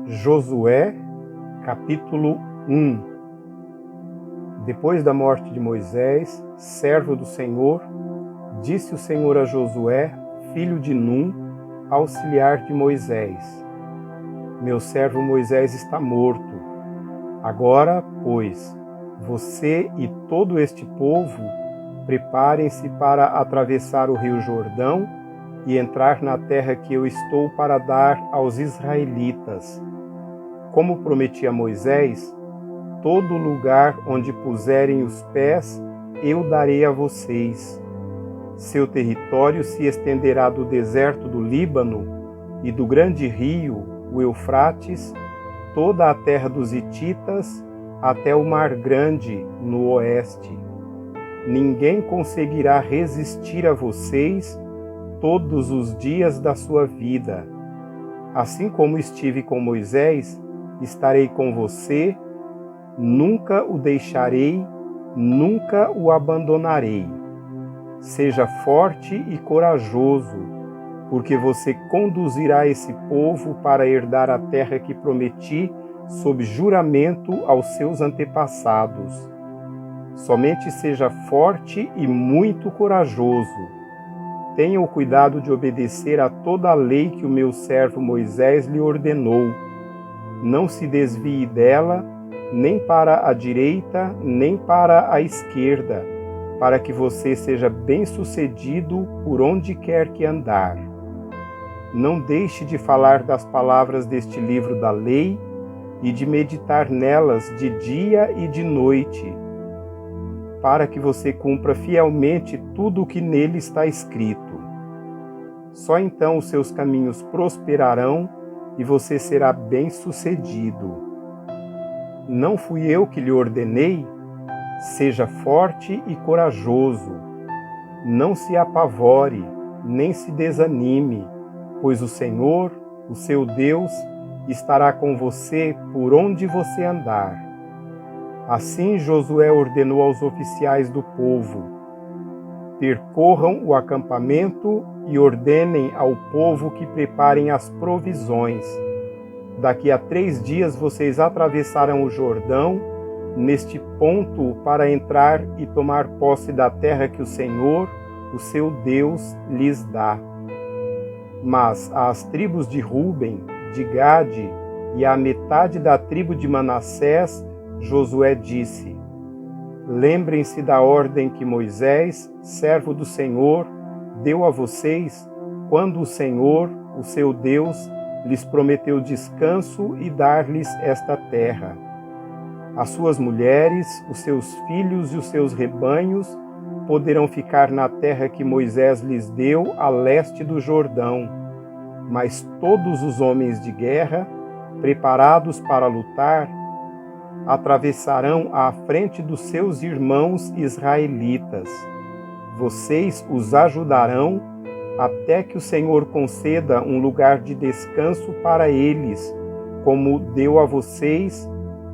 Josué, capítulo 1. Depois da morte de Moisés, servo do Senhor, disse o Senhor a Josué, filho de Num, auxiliar de Moisés: Meu servo Moisés está morto. Agora, pois, você e todo este povo preparem-se para atravessar o rio Jordão e entrar na terra que eu estou para dar aos israelitas. Como prometi a Moisés, todo lugar onde puserem os pés eu darei a vocês. Seu território se estenderá do deserto do Líbano e do grande rio, o Eufrates, toda a terra dos hititas, até o Mar Grande, no oeste. Ninguém conseguirá resistir a vocês todos os dias da sua vida. Assim como estive com Moisés, estarei com você, nunca o deixarei, nunca o abandonarei. Seja forte e corajoso, porque você conduzirá esse povo para herdar a terra que prometi sob juramento aos seus antepassados. Somente seja forte e muito corajoso. Tenha o cuidado de obedecer a toda a lei que o meu servo Moisés lhe ordenou. Não se desvie dela, nem para a direita, nem para a esquerda, para que você seja bem-sucedido por onde quer que andar. Não deixe de falar das palavras deste livro da lei e de meditar nelas de dia e de noite, para que você cumpra fielmente tudo o que nele está escrito. Só então os seus caminhos prosperarão e você será bem-sucedido. Não fui eu que lhe ordenei? Seja forte e corajoso. Não se apavore, nem se desanime, pois o Senhor, o seu Deus, estará com você por onde você andar. Assim Josué ordenou aos oficiais do povo: percorram o acampamento e ordenem ao povo que preparem as provisões. Daqui a 3 dias vocês atravessarão o Jordão, neste ponto, para entrar e tomar posse da terra que o Senhor, o seu Deus, lhes dá. Mas às tribos de Ruben, de Gade e à metade da tribo de Manassés, Josué disse: Lembrem-se da ordem que Moisés, servo do Senhor, deu a vocês quando o Senhor, o seu Deus, lhes prometeu descanso e dar-lhes esta terra. As suas mulheres, os seus filhos e os seus rebanhos poderão ficar na terra que Moisés lhes deu a leste do Jordão, mas todos os homens de guerra, preparados para lutar, atravessarão à frente dos seus irmãos israelitas. Vocês os ajudarão até que o Senhor conceda um lugar de descanso para eles, como deu a vocês,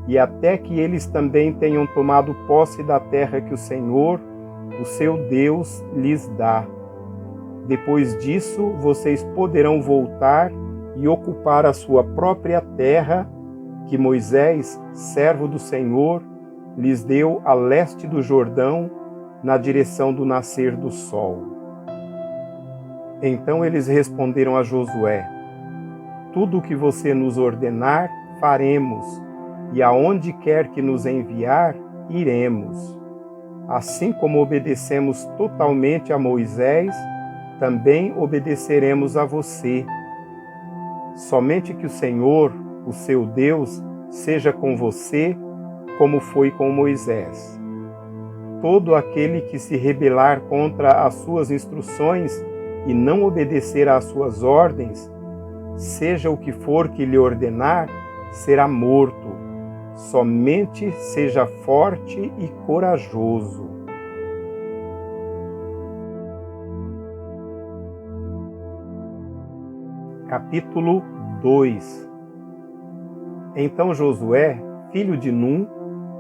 e até que eles também tenham tomado posse da terra que o Senhor, o seu Deus, lhes dá. Depois disso, vocês poderão voltar e ocupar a sua própria terra, que Moisés, servo do Senhor, lhes deu a leste do Jordão, na direção do nascer do sol. Então eles responderam a Josué: Tudo o que você nos ordenar, faremos, e aonde quer que nos enviar, iremos. Assim como obedecemos totalmente a Moisés, também obedeceremos a você. Somente que o Senhor, o seu Deus, seja com você, como foi com Moisés. Todo aquele que se rebelar contra as suas instruções e não obedecer às suas ordens, seja o que for que lhe ordenar, será morto. Somente seja forte e corajoso. Capítulo 2. Então Josué, filho de Num,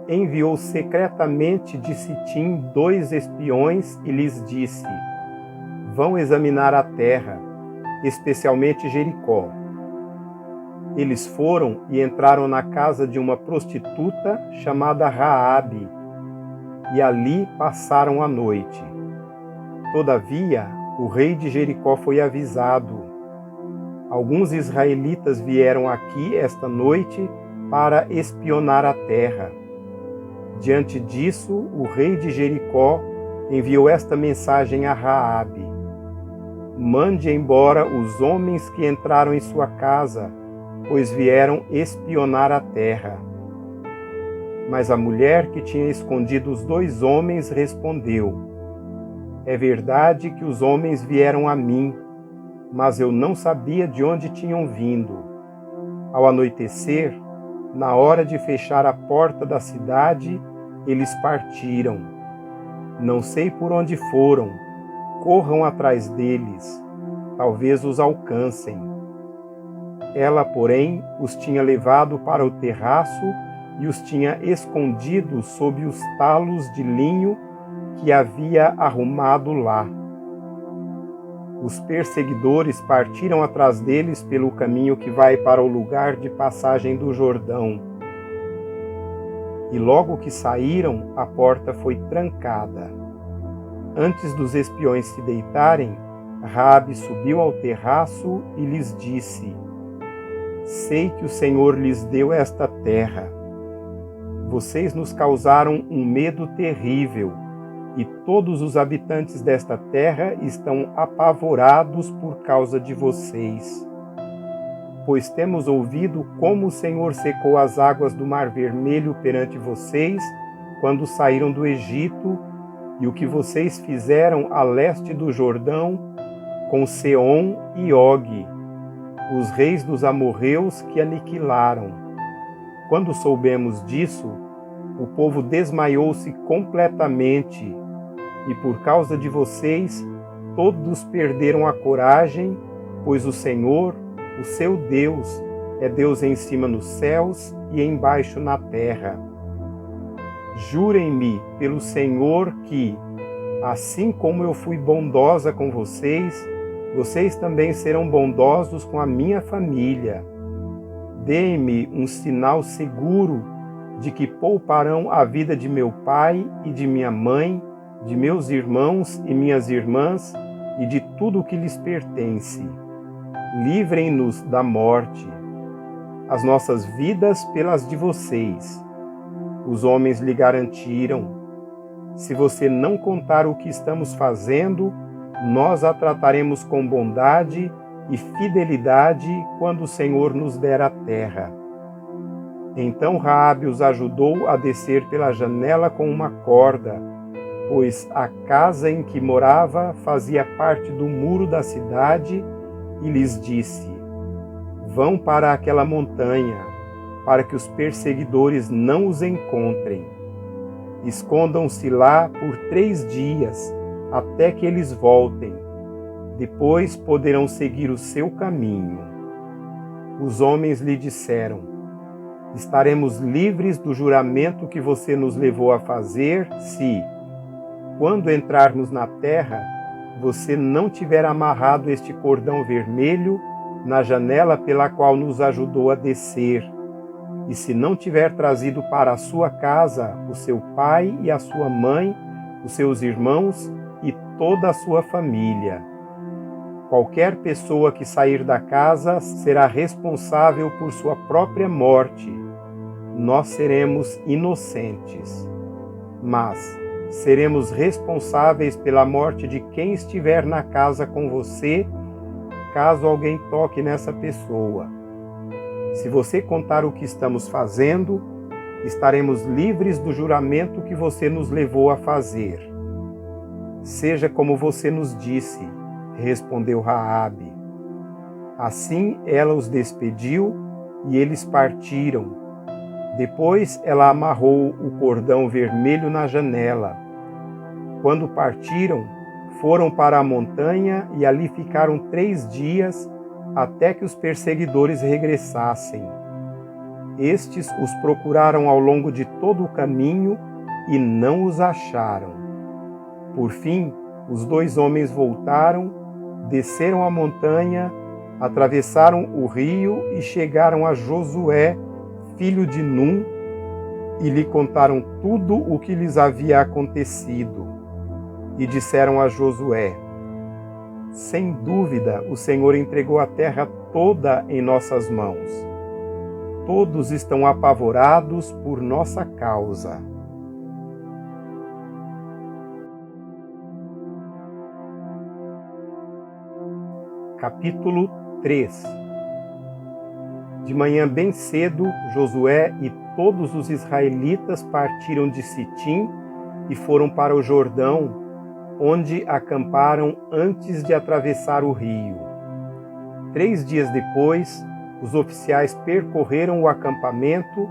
enviou secretamente de Sitim 2 espiões e lhes disse: Vão examinar a terra, especialmente Jericó. Eles foram e entraram na casa de uma prostituta chamada Raabe, e ali passaram a noite. Todavia, o rei de Jericó foi avisado. Alguns israelitas vieram aqui esta noite para espionar a terra. Diante disso, o rei de Jericó enviou esta mensagem a Raabe: mande embora os homens que entraram em sua casa, pois vieram espionar a terra. Mas a mulher que tinha escondido os 2 homens respondeu: é verdade que os homens vieram a mim, mas eu não sabia de onde tinham vindo. Ao anoitecer, na hora de fechar a porta da cidade, eles partiram. Não sei por onde foram, corram atrás deles, talvez os alcancem. Ela, porém, os tinha levado para o terraço e os tinha escondido sob os talos de linho que havia arrumado lá. Os perseguidores partiram atrás deles pelo caminho que vai para o lugar de passagem do Jordão. E logo que saíram, a porta foi trancada. Antes dos espiões se deitarem, Raabe subiu ao terraço e lhes disse: sei que o Senhor lhes deu esta terra. Vocês nos causaram um medo terrível, e todos os habitantes desta terra estão apavorados por causa de vocês. Pois temos ouvido como o Senhor secou as águas do Mar Vermelho perante vocês, quando saíram do Egito, e o que vocês fizeram a leste do Jordão, com Seom e Og, os reis dos amorreus que aniquilaram. Quando soubemos disso, o povo desmaiou-se completamente, e por causa de vocês, todos perderam a coragem, pois o Senhor, o seu Deus, é Deus em cima nos céus e embaixo na terra. Jurem-me pelo Senhor que, assim como eu fui bondosa com vocês, vocês também serão bondosos com a minha família. Deem-me um sinal seguro de que pouparão a vida de meu pai e de minha mãe, de meus irmãos e minhas irmãs e de tudo o que lhes pertence. Livrem-nos da morte, as nossas vidas pelas de vocês. Os homens lhe garantiram: se você não contar o que estamos fazendo, nós a trataremos com bondade e fidelidade quando o Senhor nos der a terra. Então Raabe os ajudou a descer pela janela com uma corda, pois a casa em que morava fazia parte do muro da cidade, e lhes disse: vão para aquela montanha, para que os perseguidores não os encontrem. Escondam-se lá por 3 dias, até que eles voltem. Depois poderão seguir o seu caminho. Os homens lhe disseram: estaremos livres do juramento que você nos levou a fazer se, quando entrarmos na terra, você não tiver amarrado este cordão vermelho na janela pela qual nos ajudou a descer, e se não tiver trazido para a sua casa o seu pai e a sua mãe, os seus irmãos e toda a sua família. Qualquer pessoa que sair da casa será responsável por sua própria morte. Nós seremos inocentes, mas seremos responsáveis pela morte de quem estiver na casa com você, caso alguém toque nessa pessoa. Se você contar o que estamos fazendo, estaremos livres do juramento que você nos levou a fazer. Seja como você nos disse, respondeu Raabe. Assim ela os despediu e eles partiram. Depois ela amarrou o cordão vermelho na janela. Quando partiram, foram para a montanha e ali ficaram 3 dias até que os perseguidores regressassem. Estes os procuraram ao longo de todo o caminho e não os acharam. Por fim, os 2 homens voltaram, desceram a montanha, atravessaram o rio e chegaram a Josué, filho de Num, e lhe contaram tudo o que lhes havia acontecido. E disseram a Josué: sem dúvida, o Senhor entregou a terra toda em nossas mãos. Todos estão apavorados por nossa causa. Capítulo 3. De manhã bem cedo, Josué e todos os israelitas partiram de Sitim e foram para o Jordão, onde acamparam antes de atravessar o rio. 3 dias depois, os oficiais percorreram o acampamento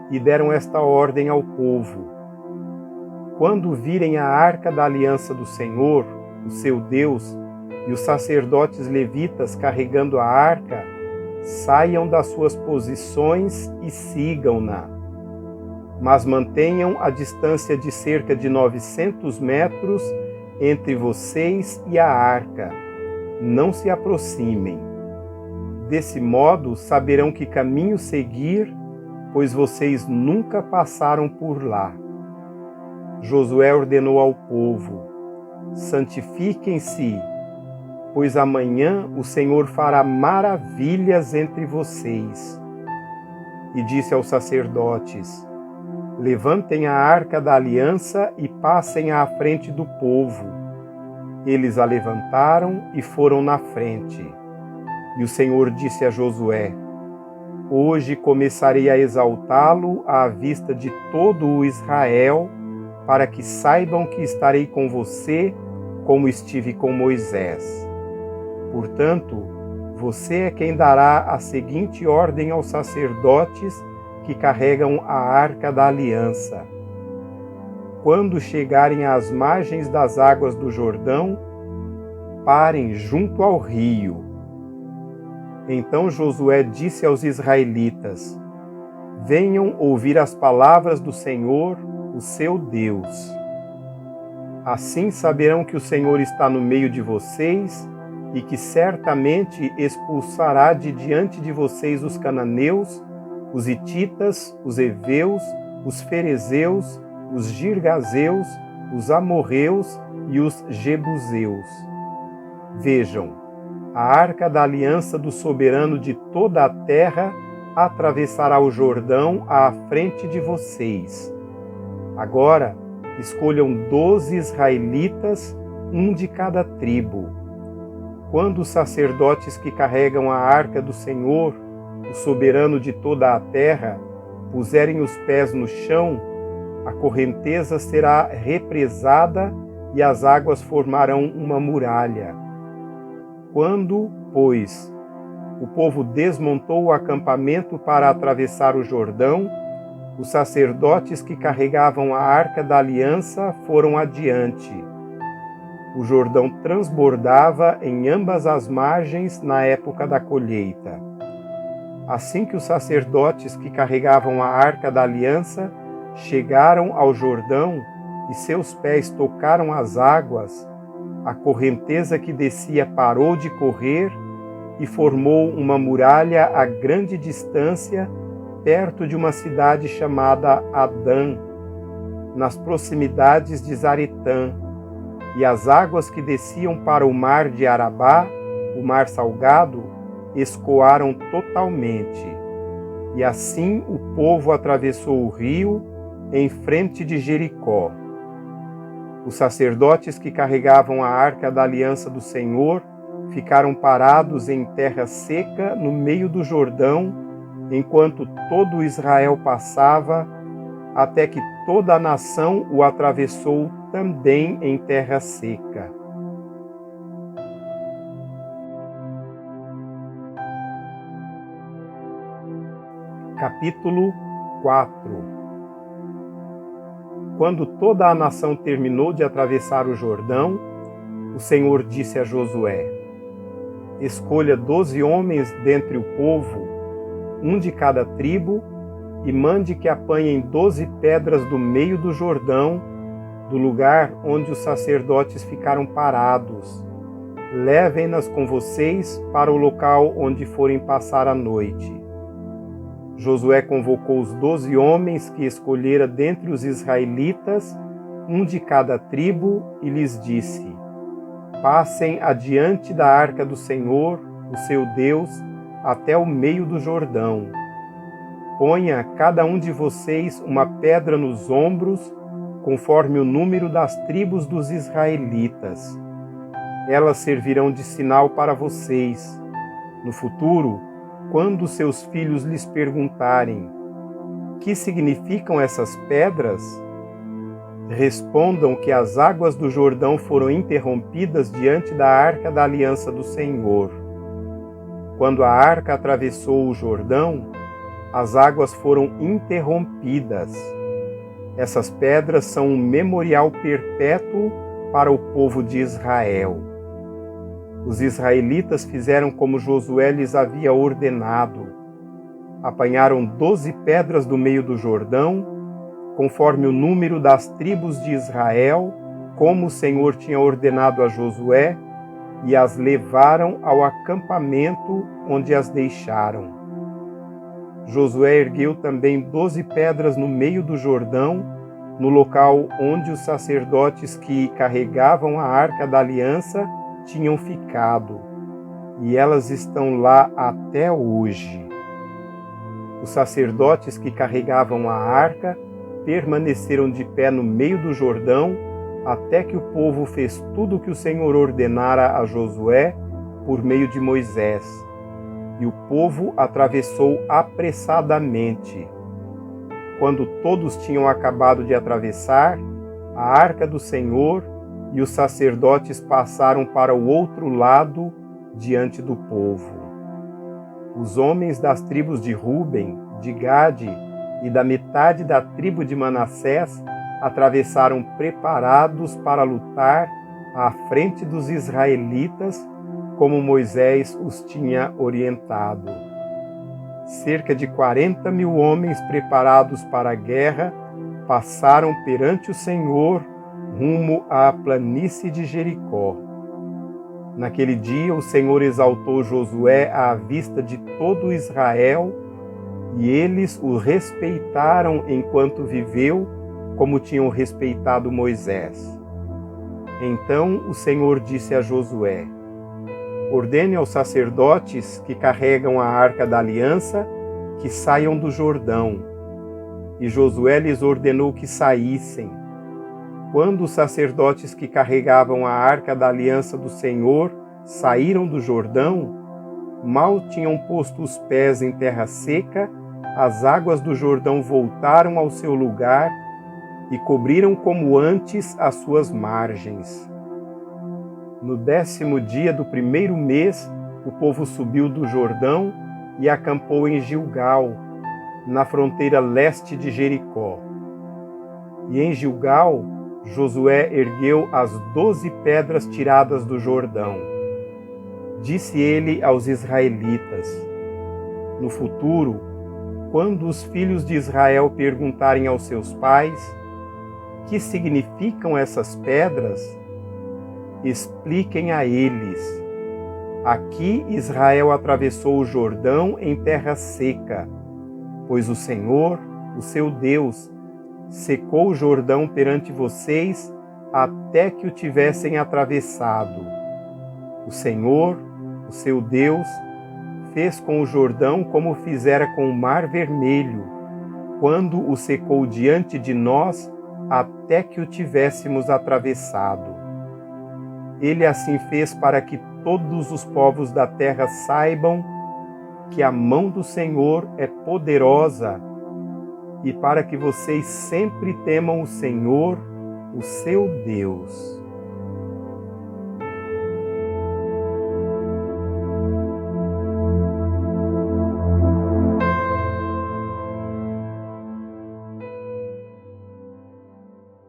e deram esta ordem ao povo: quando virem a arca da aliança do Senhor, o seu Deus, e os sacerdotes levitas carregando a arca, saiam das suas posições e sigam-na. Mas mantenham a distância de cerca de 900 metros entre vocês e a arca. Não se aproximem. Desse modo saberão que caminho seguir, pois vocês nunca passaram por lá. Josué ordenou ao povo: santifiquem-se, pois amanhã o Senhor fará maravilhas entre vocês. E disse aos sacerdotes: levantem a arca da aliança e passem-a à frente do povo. Eles a levantaram e foram na frente. E o Senhor disse a Josué: hoje começarei a exaltá-lo à vista de todo o Israel, para que saibam que estarei com você como estive com Moisés. Portanto, você é quem dará a seguinte ordem aos sacerdotes que carregam a arca da aliança: quando chegarem às margens das águas do Jordão, parem junto ao rio. Então Josué disse aos israelitas: venham ouvir as palavras do Senhor, o seu Deus. Assim saberão que o Senhor está no meio de vocês e que certamente expulsará de diante de vocês os cananeus, os hititas, os heveus, os ferezeus, os girgazeus, os amorreus e os jebuseus. Vejam, a arca da aliança do soberano de toda a terra atravessará o Jordão à frente de vocês. Agora, escolham 12 israelitas, um de cada tribo. Quando os sacerdotes que carregam a arca do Senhor, o soberano de toda a terra, puserem os pés no chão, a correnteza será represada e as águas formarão uma muralha. Quando, pois, o povo desmontou o acampamento para atravessar o Jordão, os sacerdotes que carregavam a arca da aliança foram adiante. O Jordão transbordava em ambas as margens na época da colheita. Assim que os sacerdotes que carregavam a arca da aliança chegaram ao Jordão e seus pés tocaram as águas, a correnteza que descia parou de correr e formou uma muralha a grande distância perto de uma cidade chamada Adã, nas proximidades de Zaretã, e as águas que desciam para o mar de Arabá, o mar salgado, escoaram totalmente. E assim o povo atravessou o rio em frente de Jericó. Os sacerdotes que carregavam a arca da aliança do Senhor ficaram parados em terra seca no meio do Jordão, enquanto todo Israel passava, até que toda a nação o atravessou também em terra seca. Capítulo 4. Quando toda a nação terminou de atravessar o Jordão, o Senhor disse a Josué: escolha 12 homens dentre o povo, um de cada tribo, e mande que apanhem 12 pedras do meio do Jordão, do lugar onde os sacerdotes ficaram parados. levem-nas com vocês para o local onde forem passar a noite. Josué convocou os 12 homens que escolhera dentre os israelitas, um de cada tribo, e lhes disse: Passem adiante da arca do Senhor, o seu Deus, até o meio do Jordão. Ponha cada um de vocês uma pedra nos ombros, conforme o número das tribos dos israelitas. Elas servirão de sinal para vocês. No futuro, quando seus filhos lhes perguntarem: que significam essas pedras? Respondam que as águas do Jordão foram interrompidas diante da arca da aliança do Senhor. Quando a arca atravessou o Jordão, as águas foram interrompidas. Essas pedras são um memorial perpétuo para o povo de Israel. Os israelitas fizeram como Josué lhes havia ordenado. Apanharam 12 pedras do meio do Jordão, conforme o número das tribos de Israel, como o Senhor tinha ordenado a Josué, e as levaram ao acampamento onde as deixaram. Josué ergueu também 12 pedras no meio do Jordão, no local onde os sacerdotes que carregavam a arca da aliança tinham ficado, e elas estão lá até hoje. Os sacerdotes que carregavam a arca permaneceram de pé no meio do Jordão, até que o povo fez tudo o que o Senhor ordenara a Josué por meio de Moisés. E o povo atravessou apressadamente. Quando todos tinham acabado de atravessar, a arca do Senhor e os sacerdotes passaram para o outro lado diante do povo. Os homens das tribos de Ruben, de Gade e da metade da tribo de Manassés atravessaram preparados para lutar à frente dos israelitas, como Moisés os tinha orientado. Cerca de 40.000 homens preparados para a guerra passaram perante o Senhor rumo à planície de Jericó. Naquele dia o Senhor exaltou Josué à vista de todo Israel, e eles o respeitaram enquanto viveu, como tinham respeitado Moisés. Então o Senhor disse a Josué: Ordene aos sacerdotes que carregam a arca da aliança que saiam do Jordão. E Josué lhes ordenou que saíssem. Quando os sacerdotes que carregavam a arca da aliança do Senhor saíram do Jordão, mal tinham posto os pés em terra seca, as águas do Jordão voltaram ao seu lugar e cobriram como antes as suas margens. No 10º dia do primeiro mês, o povo subiu do Jordão e acampou em Gilgal, na fronteira leste de Jericó. E em Gilgal, Josué ergueu as 12 pedras tiradas do Jordão. Disse ele aos israelitas: No futuro, quando os filhos de Israel perguntarem aos seus pais: que significam essas pedras? Expliquem a eles: aqui Israel atravessou o Jordão em terra seca, pois o Senhor, o seu Deus, secou o Jordão perante vocês até que o tivessem atravessado. O Senhor, o seu Deus, fez com o Jordão como fizera com o Mar Vermelho, quando o secou diante de nós até que o tivéssemos atravessado. Ele assim fez para que todos os povos da terra saibam que a mão do Senhor é poderosa, e para que vocês sempre temam o Senhor, o seu Deus.